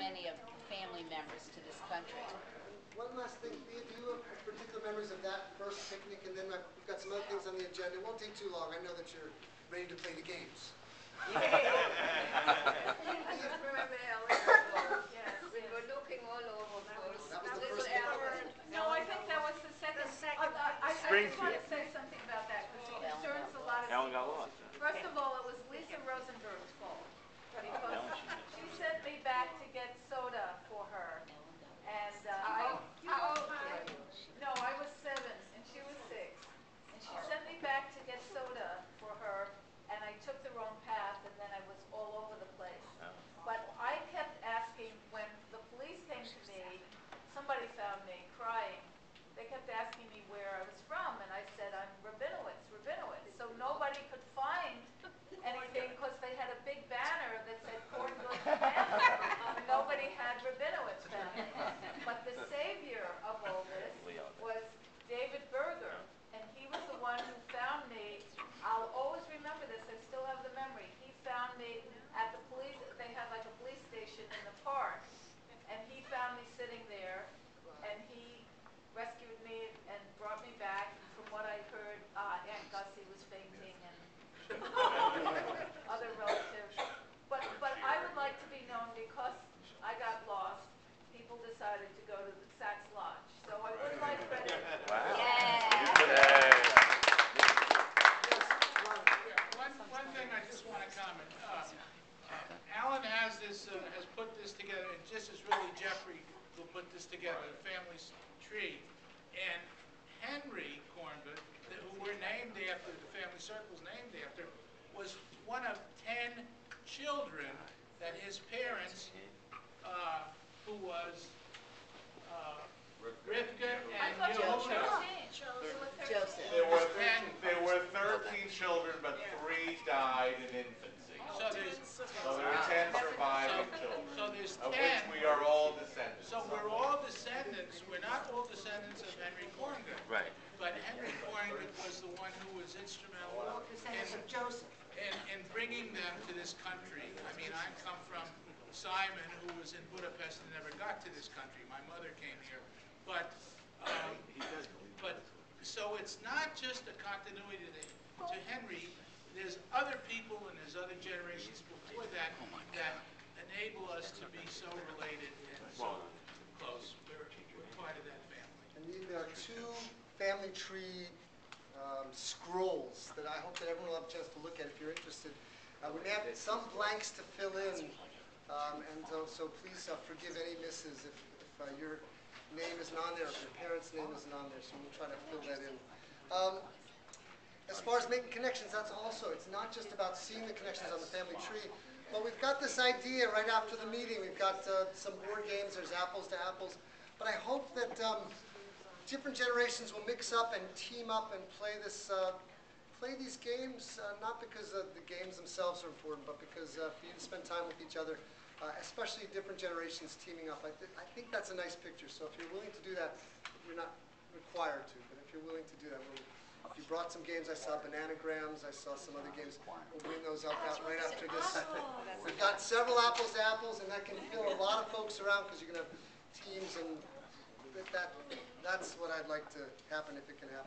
many of the family members to this country. One last thing, do you have particular memories of that first picnic, and then we've got some other things on the agenda. It won't take too long. I know that you're ready to play the games. Remember Ellyn? Yes, we were looking all over for That was the first Ellyn. No, I think that was the second. I just want to say something about that because it concerns a lot of Ellyn got people. lost. First of all, it was Lisa Rosenberg's fault because she sent me back to get soda for her, and How old were you? no, I was 7 and she was 6, and she sent me back to get soda for her, and I took the wrong path, and then I was all over the place. But I kept asking, when the police came to me, somebody found me crying. They kept asking me where I was from, and I said, I'm Rabinowitz. So nobody could find anything because they had a big banner that said Corngood family. Nobody had Rabinowitz family. But the savior of all this was David Berger, and he was the one who found me. I'll always remember this. I still have the memory. He found me at the police. They had like a police station in the park, and he found me sitting there, and he rescued me and brought me back. From what I heard, Aunt Gussie was fainting and other relatives. But I would like to be known because I got lost. People decided to go to the Sachs Lodge, so I would like Fred. Wow. One thing I just want to comment. Alan has put this together, and just as really Jeffrey will put this together, the family tree. And Henry Corngood, who we're named after, the family circle's named after, was one of 10 children that his parents, who was Rivka and Yehuda. Joseph. There were 13 children, but 3 died in infancy. So there were 10 surviving children, so there's of 10. which we are all descendants. So we're all descendants. We're not all descendants of Henry Corngood. Right. But Henry Corngood was the one who was instrumental in bringing them to this country. I mean, I come from Simon, who was in Budapest and never got to this country. My mother came here. But so it's not just a continuity to Henry. There's other people and there's other generations before that that enable us to be so related and so close. We're part of that family. And there are 2 family tree scrolls that I hope that everyone will have a chance to look at if you're interested. We may have some blanks to fill in, and so please forgive any misses if your name isn't on there, if your parents' name isn't on there, so we'll try to fill that in. As far as making connections, that's also, it's not just about seeing the connections on the family tree, but we've got this idea right after the meeting. We've got some board games, there's apples to apples, but I hope that different generations will mix up and team up and play these games, not because the games themselves are important, but because for you to spend time with each other, especially different generations teaming up. I think that's a nice picture. So if you're willing to do that, you're not required to, but if you're willing to do that, if you brought some games, I saw bananagrams, I saw some other games. We'll bring those up right after this. We've got several apples to apples, and that can fill a lot of folks around because you're going to have teams, and that's what I'd like to happen if it can happen.